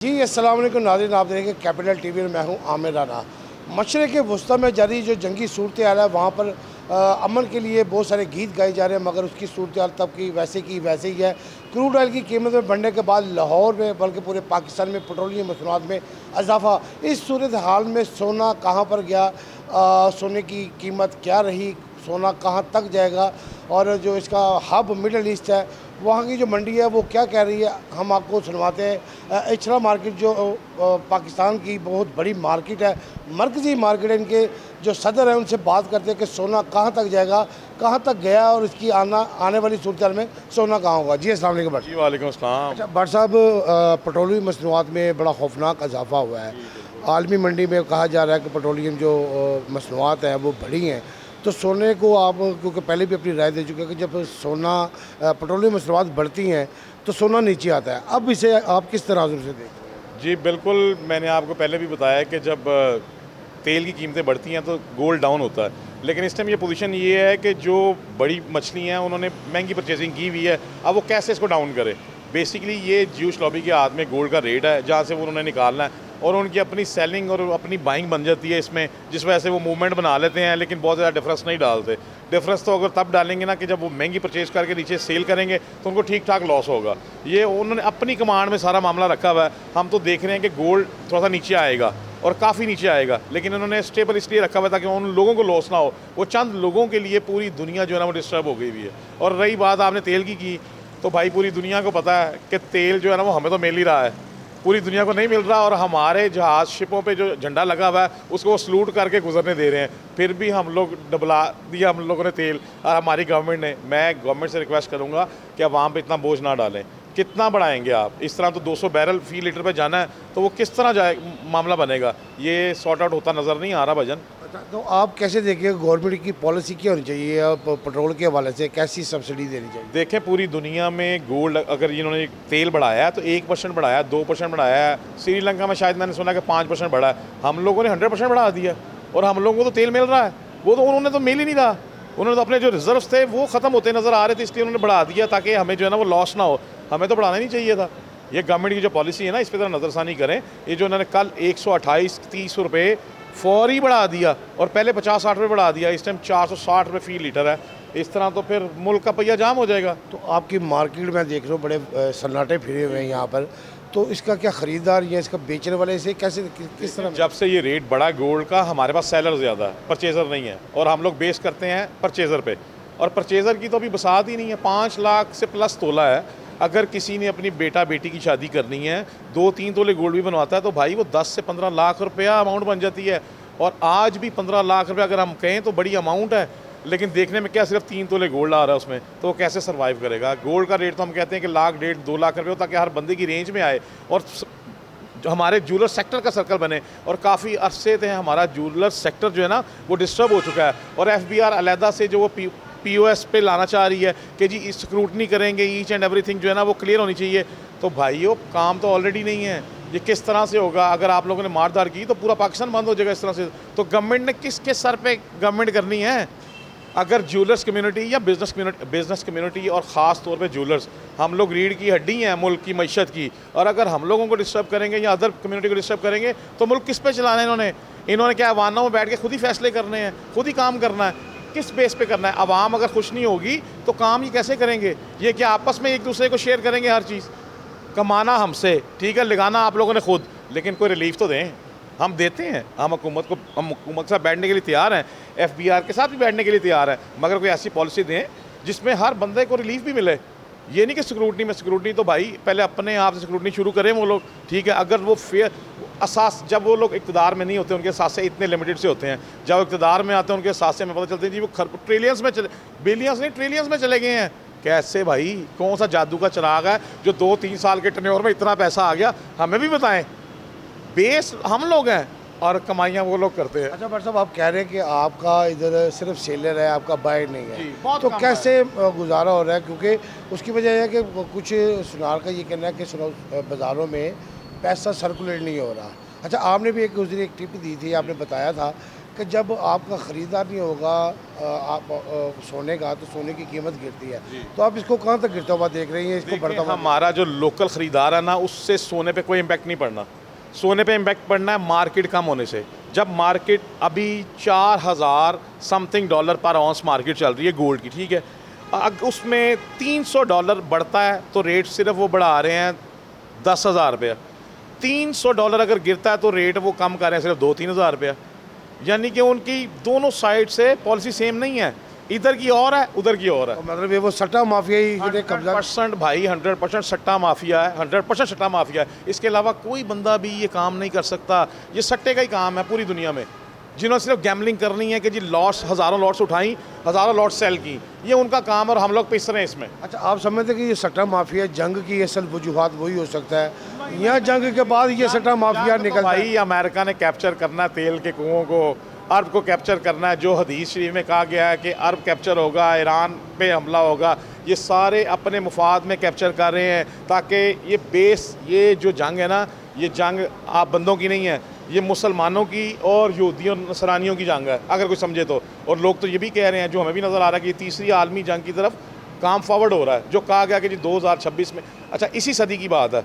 जी अस्सलाम वालेकुम नाज़रीन, आप देखेंगे कैपिटल टीवी में मैं हूँ आमिर राना। मशरक़ वस्ती में जारी जो जंगी सूरत हाल है वहाँ पर अमन के लिए बहुत सारे गीत गाए जा रहे हैं, मगर उसकी सूरत हाल तब की वैसे ही है। क्रूड ऑयल की कीमत में बढ़ने के बाद लाहौर में बल्कि पूरे पाकिस्तान में पेट्रोलियम मसनूआत में इजाफा। इस सूरत हाल में सोना कहाँ पर गया, सोने की कीमत क्या रही, सोना कहाँ तक जाएगा, और जो इसका हब मिडल ईस्ट है वहाँ की जो मंडी है वो क्या कह रही है, हम आपको सुनवाते हैं। इचरा मार्केट जो पाकिस्तान की बहुत बड़ी मार्केट है, मरकज़ी मार्केट है, इनके जो सदर हैं उनसे बात करते हैं कि सोना कहाँ तक जाएगा, कहाँ तक गया और इसकी आने वाली सूरत में सोना कहाँ होगा। जी अस्सलाम वालेकुम भट्ट। जी वालेकुम अस्सलाम। अच्छा भट्ट साहब, पेट्रोलियम मसनूआत में बड़ा खौफनाक इजाफा हुआ है। आलमी मंडी में कहा जा रहा है कि पेट्रोलियम जो मसनूआत हैं वो बढ़ी हैं, तो सोने को आप, क्योंकि पहले भी अपनी राय दे चुके हैं कि जब सोना पेट्रोलियम मसनूआत बढ़ती हैं तो सोना नीचे आता है, अब इसे आप किस तरह से देख रहे हैं? जी बिल्कुल, मैंने आपको पहले भी बताया कि जब तेल की कीमतें बढ़ती हैं तो गोल्ड डाउन होता है, लेकिन इस टाइम ये पोजीशन ये है कि जो बड़ी मछली हैं उन्होंने महंगी परचेजिंग की हुई है, अब वो कैसे इसको डाउन करे। बेसिकली ये ज्यूश लॉबी के हाथ में गोल्ड का रेट है जहाँ से वो उन्होंने निकालना है, और उनकी अपनी सेलिंग और अपनी बाइंग बन जाती है इसमें, जिस वजह से वो मूवमेंट बना लेते हैं, लेकिन बहुत ज़्यादा डिफरेंस नहीं डालते। डिफरेंस तो अगर तब डालेंगे ना कि जब वो महंगी परचेज़ करके नीचे सेल करेंगे तो उनको ठीक ठाक लॉस होगा। ये उन्होंने अपनी कमांड में सारा मामला रखा हुआ है। हम तो देख रहे हैं कि गोल्ड थोड़ा सा नीचे आएगा और काफ़ी नीचे आएगा, लेकिन उन्होंने स्टेबल इसलिए रखा हुआ है ताकि उन लोगों को लॉस ना हो। वो चंद लोगों के लिए पूरी दुनिया जो है ना वो डिस्टर्ब हो गई हुई है। और रही बात आपने तेल की, तो भाई पूरी दुनिया को पता है कि तेल जो है ना वो हमें तो मिल ही रहा है, पूरी दुनिया को नहीं मिल रहा, और हमारे जहाज़ शिपों पे जो झंडा लगा हुआ है उसको वो सलूट करके गुजरने दे रहे हैं, फिर भी हम लोग डबला दिया हम लोगों ने तेल, और हमारी गवर्नमेंट ने। मैं गवर्नमेंट से रिक्वेस्ट करूँगा कि आप वहाँ पे इतना बोझ ना डालें। कितना बढ़ाएंगे आप? इस तरह तो 200 बैरल फी लीटर पे जाना है, तो वो किस तरह जाए, मामला बनेगा? ये सॉर्ट आउट होता नज़र नहीं आ रहा भजन। अच्छा, तो आप कैसे देखिए गवर्नमेंट की पॉलिसी क्या होनी चाहिए, अब पेट्रोल के हवाले से कैसी सब्सिडी देनी चाहिए? देखें, पूरी दुनिया में गोल्ड अगर इन्होंने तेल बढ़ाया है तो 1% बढ़ाया है, 2% बढ़ाया है। श्रीलंका में शायद मैंने सुना कि 5% बढ़ा है। हम लोगों ने 100% बढ़ा दिया, और हम लोगों को तो तेल मिल रहा है, वो तो उन्होंने तो मिल ही नहीं रहा। उन्होंने तो अपने जो रिजर्व्स थे वो ख़त्म होते नज़र आ रहे थे, इसलिए उन्होंने बढ़ा दिया ताकि हमें जो है ना वो लॉस ना हो। हमें तो बढ़ाना नहीं चाहिए था। ये गवर्नमेंट की जो पॉलिसी है ना, इस पर ज़रा नज़रसानी करें। ये जो उन्होंने कल 128-30 रुपये फौरी बढ़ा दिया, और पहले 50-60 रुपये बढ़ा दिया, इस टाइम 460 रुपये फ़ी लीटर है। इस तरह तो फिर मुल्क का पहिया जाम हो जाएगा। तो आपकी मार्केट में देख रहे हो बड़े सन्नाटे फिरे हुए हैं यहाँ पर, तो इसका क्या ख़रीदार या इसका बेचने वाले इसे कैसे किस तरह? जब से ये रेट बढ़ा गोल्ड का, हमारे पास सेलर ज़्यादा है, परचेज़र नहीं है, और हम लोग बेस करते हैं परचेज़र पे, और परचेज़र की तो अभी बसात ही नहीं है। 5 लाख से प्लस तोला है। अगर किसी ने अपनी बेटा बेटी की शादी करनी है, 2-3 तोले गोल्ड भी बनवाता है, तो भाई वो 10 से 15 लाख रुपया अमाउंट बन जाती है। और आज भी 15 लाख रुपये अगर हम कहें तो बड़ी अमाउंट है, लेकिन देखने में क्या सिर्फ 3 तोले गोल्ड आ रहा है उसमें, तो वो कैसे सर्वाइव करेगा? गोल्ड का रेट तो हम कहते हैं कि 1 लाख 1.5-2 लाख रुपये हो, ताकि हर बंदे की रेंज में आए, और जो हमारे ज्वेलर सेक्टर का सर्कल बने। और काफ़ी अरसे से हमारा ज्वेलर सेक्टर जो है ना वो डिस्टर्ब हो चुका है, और FBR अलहदा से जो वो POS पे लाना चाह रही है कि जी स्क्रूटनी करेंगे, ईच एंड एवरीथिंग जो है ना वो क्लियर होनी चाहिए। तो भाइयों, काम तो ऑलरेडी नहीं है, ये किस तरह से होगा? अगर आप लोगों ने मारधार की तो पूरा पाकिस्तान बंद हो जाएगा इस तरह से। तो गवर्नमेंट ने किसके सर पे गवर्नमेंट करनी है? अगर ज्वेलर्स कम्युनिटी या बिज़नेस कम्युनिटी, और ख़ास तौर पे ज्वेलर्स, हम लोग रीढ़ की हड्डी हैं मुल्क की मईशत की, और अगर हम लोगों को डिस्टर्ब करेंगे या अदर कम्युनिटी को डिस्टर्ब करेंगे तो मुल्क किस पे चलाना है? इन्होंने क्या अवाना में बैठ के खुद ही फैसले करने हैं, खुद ही काम करना है? किस बेस पे करना है? अवाम अगर खुश नहीं होगी तो काम ये कैसे करेंगे? ये क्या आपस में एक दूसरे को शेयर करेंगे हर चीज़? कमाना हमसे ठीक है, लगाना आप लोगों ने खुद, लेकिन कोई रिलीफ तो दें। हम देते हैं, हम हुकूमत के साथ बैठने के लिए तैयार हैं, FBR के साथ भी बैठने के लिए तैयार हैं, मगर कोई ऐसी पॉलिसी दें जिसमें हर बंदे को रिलीफ भी मिले। ये नहीं कि सिक्योरिटी तो भाई पहले अपने आप से सिक्योरिटी शुरू करें वो लोग, ठीक है? अगर वो फेयर असास, जब वो लोग इक़्तिदार में नहीं होते उनके सासे इतने लिमिटेड से होते हैं, जब वो इक़्तिदार में आते हैं उनके सासे में पता चलते हैं जी वो ट्रिलियंस में चले, बिलियंस नहीं ट्रिलियंस में चले गए हैं। कैसे भाई? कौन सा जादू का चिराग है जो 2-3 साल के टर्नओवर में इतना पैसा आ गया? हमें भी बताएं। बेस हम लोग हैं और कमाइयाँ वो लोग करते हैं। अच्छा भट्ट साहब, आप कह रहे हैं कि आपका इधर सिर्फ सेलर है, आपका बायर नहीं है, बहुत तो कम कैसे गुजारा हो रहा है? क्योंकि उसकी वजह यह है कि कुछ सुनार का ये कहना है कि बाज़ारों में पैसा सर्कुलेट नहीं हो रहा। अच्छा, आपने भी एक उस दिन एक टिप दी थी, आपने बताया था कि जब आपका ख़रीदार नहीं होगा सोने का, तो सोने की कीमत गिरती है, तो आप इसको कहाँ तक गिरता हुआ देख रही हैं, इसको बढ़ता हुआ? हमारा जो लोकल ख़रीदार है ना, उससे सोने पे कोई इम्पैक्ट नहीं पड़ना। सोने पे इम्पैक्ट पड़ना है मार्केट कम होने से। जब मार्केट अभी 4000 समथिंग डॉलर पर आउंस मार्केट चल रही है गोल्ड की, ठीक है, उसमें $300 बढ़ता है तो रेट सिर्फ वो बढ़ा रहे हैं 10,000 रुपया। $300 अगर गिरता है तो रेट वो कम कर रहे हैं सिर्फ 2-3 हज़ार रुपया। यानी कि उनकी दोनों साइड से पॉलिसी सेम नहीं है, इधर की और है उधर की और है। तो मतलब ये वो सट्टा माफिया ही कब्जा 100% भाई, 100% सट्टा माफिया है, 100% सट्टा माफिया है। इसके अलावा कोई बंदा भी ये काम नहीं कर सकता। ये सट्टे का ही काम है पूरी दुनिया में। जिन्होंने सिर्फ गैम्बलिंग करनी है कि जी लॉट्स, हज़ारों लॉट्स उठाई, हज़ारों लॉट्स सेल की, ये उनका काम है और हम लोग पिस रहे हैं इसमें। अच्छा, आप समझते कि ये सट्टा माफिया जंग की असल वजूहत वही हो सकता है, या जंग के बाद ये सट्टा माफिया निकलता है? भाई अमेरिका ने कैप्चर करना है तेल के कुओं को, अरब को कैप्चर करना है। जो हदीस शरीफ में कहा गया है कि अरब कैप्चर होगा, ईरान पे हमला होगा, ये सारे अपने मुफाद में कैप्चर कर रहे हैं ताकि ये बेस, ये जो जंग है ना, ये जंग आप बंदों की नहीं है, ये मुसलमानों की और यहूदियों नसरानियों की जंग है, अगर कोई समझे तो। और लोग तो ये भी कह रहे हैं, जो हमें भी नज़र आ रहा है, कि ये तीसरी आलमी जंग की तरफ काम फॉरवर्ड हो रहा है। जो कहा गया कि जी 2026 में, अच्छा इसी सदी की बात है,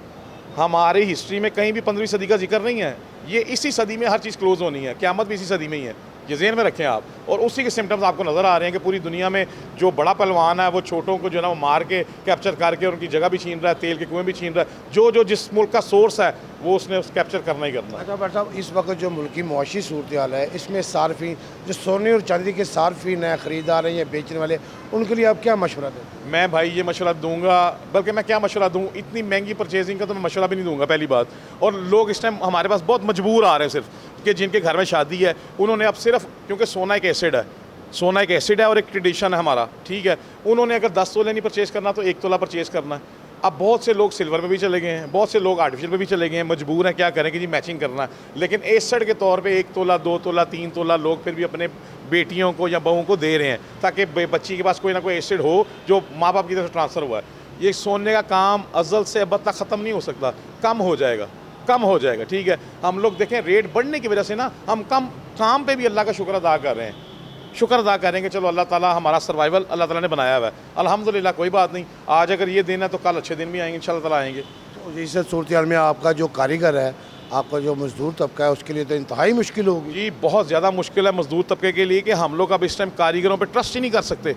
हमारी हिस्ट्री में कहीं भी 15वीं सदी का जिक्र नहीं है। ये इसी सदी में हर चीज़ क्लोज होनी है, क़यामत भी इसी सदी में ही है, ये ज़हन में रखें आप। और उसी के सिम्टम्स आपको नज़र आ रहे हैं कि पूरी दुनिया में जो बड़ा पहलवान है वो छोटों को जो है ना वो मार के कैप्चर करके उनकी जगह भी छीन रहा है, तेल के कुएँ भी छीन रहा है। जो जिस मुल्क का सोर्स है वो उसने कैप्चर करना ही करना है। अच्छा भाई साहब, इस वक्त जो मुल्क की मुआशी सूरत हाल है, इसमें सार्फिन जो सोने और चांदी के सार्फिन हैं, ख़रीदार हैं या बेचने वाले, उनके लिए आप क्या मशवरा दें? मैं भाई ये मशवरा दूंगा, बल्कि मैं क्या मशवरा दूं, इतनी महंगी परचेजिंग का तो मैं मशवरा भी नहीं दूंगा पहली बात। और लोग इस टाइम हमारे पास बहुत मजबूर आ रहे हैं सिर्फ कि जिनके घर में शादी है, उन्होंने अब सिर्फ, क्योंकि सोना एक एसिड है, सोना एक एसिड है और एक ट्रेडिशन है हमारा, ठीक है, उन्होंने अगर 10 तोले नहीं परचेज़ करना तो 1 तोला परचेज़ करना है। अब बहुत से लोग सिल्वर में भी चले गए हैं, बहुत से लोग आर्टिफिशियल में भी चले गए हैं, मजबूर हैं, क्या करें कि जी मैचिंग करना है। लेकिन एसिड के तौर पे 1 तोला, 2 तोला, 3 तोला लोग फिर भी अपने बेटियों को या बहुओं को दे रहे हैं ताकि बच्ची के पास कोई ना कोई एसिड हो जो माँ बाप की तरफ ट्रांसफ़र हुआ है। ये सोने का काम अज़ल से अब तक ख़त्म नहीं हो सकता, कम हो जाएगा, कम हो जाएगा, ठीक है। हम लोग देखें रेट बढ़ने की वजह से ना हम कम काम पे भी अल्लाह का शुक्र अदा कर रहे हैं, शुक्र अदा करेंगे, चलो अल्लाह ताला हमारा सर्वाइवल अल्लाह ताला ने बनाया हुआ है, अल्हम्दुलिल्लाह, कोई बात नहीं। आज अगर ये दिन है तो कल अच्छे दिन भी आएंगे, इंशाल्लाह ताला आएंगे। तो जैसे सूरत हाल में आपका जो कारीगर है, आपका जो मजदूर तबका है, उसके लिए तो इंतहाई मुश्किल होगी। जी बहुत ज़्यादा मुश्किल है मजदूर तबके के लिए कि हम लोग अब इस टाइम कारीगरों पे ट्रस्ट ही नहीं कर सकते,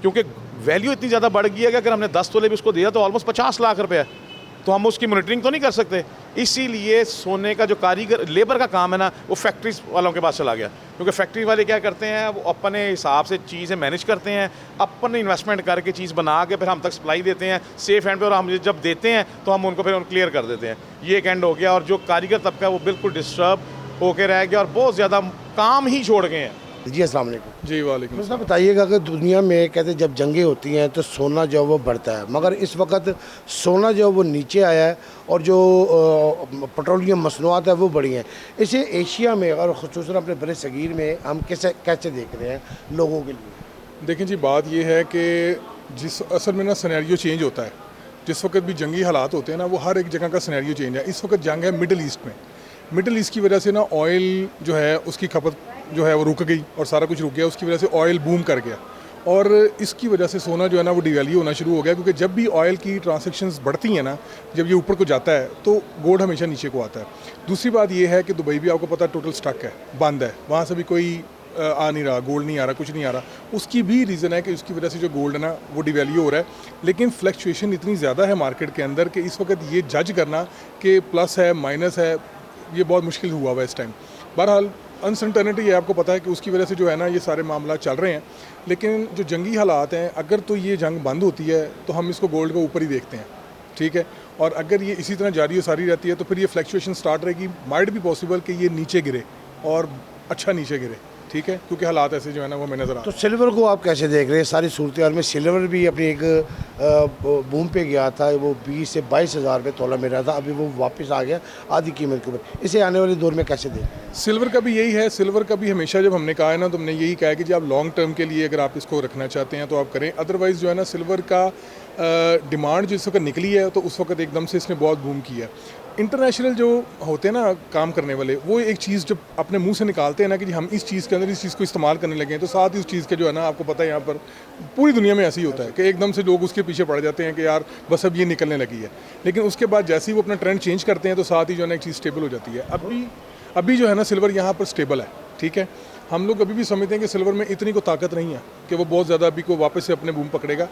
क्योंकि वैल्यू इतनी ज़्यादा बढ़ गई है कि अगर हमने 10 तोले भी उसको दिया तो ऑलमोस्ट 50 लाख रुपये है, तो हम उसकी मॉनिटरिंग तो नहीं कर सकते। इसीलिए सोने का जो कारीगर लेबर का काम है ना, वो फैक्ट्रीज वालों के पास चला गया, क्योंकि फैक्ट्री वाले क्या करते हैं, वो अपने हिसाब से चीज़ें मैनेज करते हैं, अपने इन्वेस्टमेंट करके चीज़ बना के फिर हम तक सप्लाई देते हैं सेफ एंड पे, और हम जब देते हैं तो हम उनको फिर क्लियर कर देते हैं। ये एक एंड हो गया, और जो कारीगर तबका है वो बिल्कुल डिस्टर्ब होकर रह गया और बहुत ज़्यादा काम ही छोड़ गए हैं। जी अस्सलाम वालेकुम। जी वालेकुम। मुझे बताइएगा कि दुनिया में कहते हैं जब जंगें होती हैं तो सोना जो है वो बढ़ता है, मगर इस वक्त सोना जो है वो नीचे आया है और जो पेट्रोलियम मसनूआत है वो बढ़ी हैं। इसे एशिया में और ख़ुसूसन अपने बड़े सगीर में हम कैसे देख रहे हैं लोगों के लिए? देखें जी, बात ये है कि जिस असल में ना सिनेरियो चेंज होता है, जिस वक्त भी जंगी हालात होते हैं ना, वो हर एक जगह का सिनेरियो चेंज है। इस वक्त जंग है मिडल ईस्ट में, मिडल ईस्ट की वजह से ना ऑयल जो है उसकी खपत जो है वो रुक गई और सारा कुछ रुक गया, उसकी वजह से ऑयल बूम कर गया, और इसकी वजह से सोना जो है ना वो डिवैल्यू होना शुरू हो गया, क्योंकि जब भी ऑयल की ट्रांसैक्शंस बढ़ती हैं ना, जब ये ऊपर को जाता है तो गोल्ड हमेशा नीचे को आता है। दूसरी बात ये है कि दुबई भी आपको पता है टोटल स्टक है, बंद है, वहाँ से भी कोई आ नहीं रहा, गोल्ड नहीं आ रहा, कुछ नहीं आ रहा। उसकी भी रीज़न है कि उसकी वजह से जो गोल्ड है ना वो डिवैल्यू हो रहा है, लेकिन फ्लक्चुएशन इतनी ज़्यादा है मार्केट के अंदर कि इस वक्त ये जज करना कि प्लस है माइनस है, ये बहुत मुश्किल हुआ हुआ है इस टाइम। बहरहाल अनसर्टनिटी है, आपको पता है कि उसकी वजह से जो है ना ये सारे मामला चल रहे हैं, लेकिन जो जंगी हालात हैं, अगर तो ये जंग बंद होती है तो हम इसको गोल्ड को ऊपर ही देखते हैं, ठीक है, और अगर ये इसी तरह जारी सारी रहती है तो फिर ये फ्लक्चुएशन स्टार्ट रहेगी, माइट भी पॉसिबल कि ये नीचे गिरे और अच्छा नीचे गिरे, ठीक है, क्योंकि हालात ऐसे जो है ना वो हमें नज़र आ। तो सिल्वर को आप कैसे देख रहे हैं? सारी सूरत हाल में सिल्वर भी अपनी एक बूम पे गया था, वो 20 से 22 हज़ार रुपये तोला मिल रहा था, अभी वो वापस आ गया आधी कीमत के ऊपर। इसे आने वाले दौर में कैसे देख रहे हैं? सिल्वर का भी यही है, सिल्वर का भी हमेशा जब हमने कहा है ना तो हमने यही कहा है कि जब आप लॉन्ग टर्म के लिए अगर आप इसको रखना चाहते हैं तो आप करें, अदरवाइज़ जो है ना सिल्वर का डिमांड जिस वक्त निकली है तो उस वक्त एकदम से इसने बहुत बूम किया है। इंटरनेशनल जो होते हैं ना काम करने वाले, वो एक चीज़ जब अपने मुंह से निकालते हैं ना कि जी हम इस चीज़ के अंदर इस चीज़ को इस्तेमाल करने लगे हैं, तो साथ ही उस चीज़ के जो है ना, आपको पता है यहाँ पर पूरी दुनिया में ऐसे ही होता है कि एकदम से लोग उसके पीछे पड़ जाते हैं कि यार बस अब ये निकलने लगी है, लेकिन उसके बाद जैसे ही वो अपना ट्रेंड चेंज करते हैं तो साथ ही जो है ना एक चीज़ स्टेबल हो जाती है। अभी जो है ना सिल्वर यहाँ पर स्टेबल है, ठीक है। हम लोग अभी भी समझते हैं कि सिल्वर में इतनी को ताकत नहीं है कि वो बहुत ज़्यादा अभी को वापस से अपने बूम पकड़ेगा,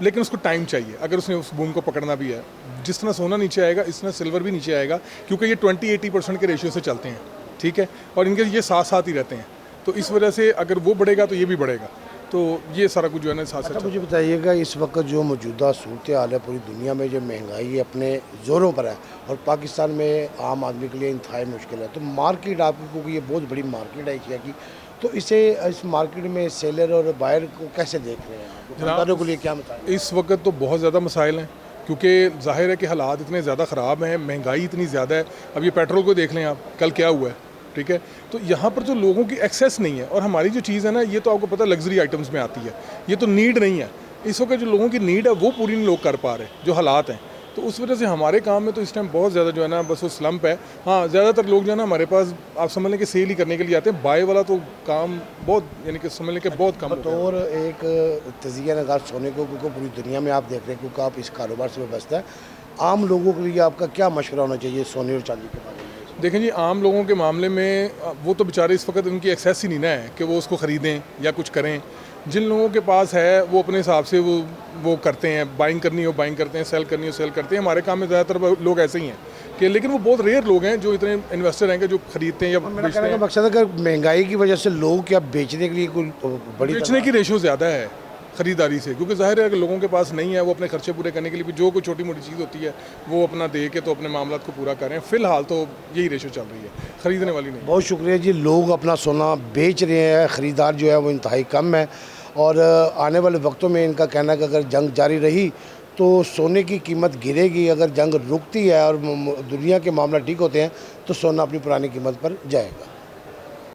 लेकिन उसको टाइम चाहिए। अगर उसने उस बूम को पकड़ना भी है, जिस तरह सोना नीचे आएगा इस तरह सिल्वर भी नीचे आएगा, क्योंकि ये 20-80% के रेशियो से चलते हैं, ठीक है, और इनके ये साथ साथ ही रहते हैं। तो इस वजह से अगर वो बढ़ेगा तो ये भी बढ़ेगा, तो ये सारा कुछ जो है ना साथ साथ। मुझे बताइएगा, इस वक्त जो मौजूदा सूरत हाल है पूरी दुनिया में, जो महंगाई अपने ज़ोरों पर है और पाकिस्तान में आम आदमी के लिए इंतहाई मुश्किल है, तो मार्केट आपको, क्योंकि ये बहुत बड़ी मार्केट है एशिया की, तो इसे इस मार्केट में सेलर और बायर को कैसे देख रहे हैं, दुकानदारों के लिए क्या बताएं? इस वक्त तो बहुत ज़्यादा मसाइल हैं, क्योंकि जाहिर है कि हालात इतने ज़्यादा ख़राब हैं, महंगाई इतनी ज़्यादा है। अब ये पेट्रोल को देख लें आप, कल क्या हुआ है, ठीक है। तो यहाँ पर जो लोगों की एक्सेस नहीं है, और हमारी जो चीज़ है ना, ये तो आपको पता है लग्जरी आइटम्स में आती है, ये तो नीड नहीं है। इस वक्त जो लोगों की नीड है वो पूरी नहीं लोग कर पा रहे, जो हालात हैं। तो उस वजह से हमारे काम में तो इस टाइम बहुत ज़्यादा जो है ना बस वो स्लम्प है। हाँ, ज़्यादातर लोग जो है ना हमारे पास आप समझ लें कि सेल ही करने के लिए आते हैं, बाय वाला तो काम बहुत, यानी कि समझ लें कि बहुत कम होता है। और एक तजिया नगार सोने को, क्योंकि पूरी दुनिया में आप देख रहे हैं, क्योंकि आप इस कारोबार से वाबस्ता है, आम लोगों के लिए आपका क्या मशवरा होना चाहिए सोने और चांदी के बारे में? देखें जी, आम लोगों के मामले में वो तो बेचारे इस वक्त उनकी एक्सेस ही नहीं ना है कि वो उसको ख़रीदें या कुछ करें। जिन लोगों के पास है वो अपने हिसाब से वो करते हैं, बाइंग करनी हो बाइंग करते हैं, सेल करनी हो सेल करते हैं। हमारे काम में ज़्यादातर लोग ऐसे ही हैं कि, लेकिन वो बहुत रेयर लोग हैं जो इतने इन्वेस्टर हैं कि जो खरीदते हैं या मेरा बेचते कहने का हैं। मकसद है कि महंगाई की वजह से लोग क्या बेचने के लिए कोई बड़ी बेचने की रेशो ज़्यादा है ख़रीदारी से, क्योंकि जाहिर है कि लोगों के पास नहीं है, वो अपने खर्चे पूरे करने के लिए भी जो कोई छोटी मोटी चीज़ होती है वो अपना दे के तो अपने मामला को पूरा करें। फ़िलहाल तो यही रेशो चल रही है, ख़रीदने वाली नहीं। बहुत शुक्रिया जी। लोग अपना सोना बेच रहे हैं, ख़रीदार जो है वो इंतहाई कम है, और आने वाले वक्तों में इनका कहना है कि अगर जंग जारी रही तो सोने की कीमत गिरेगी। अगर जंग रुकती है और दुनिया के मामला ठीक होते हैं तो सोना अपनी पुरानी कीमत पर जाएगा।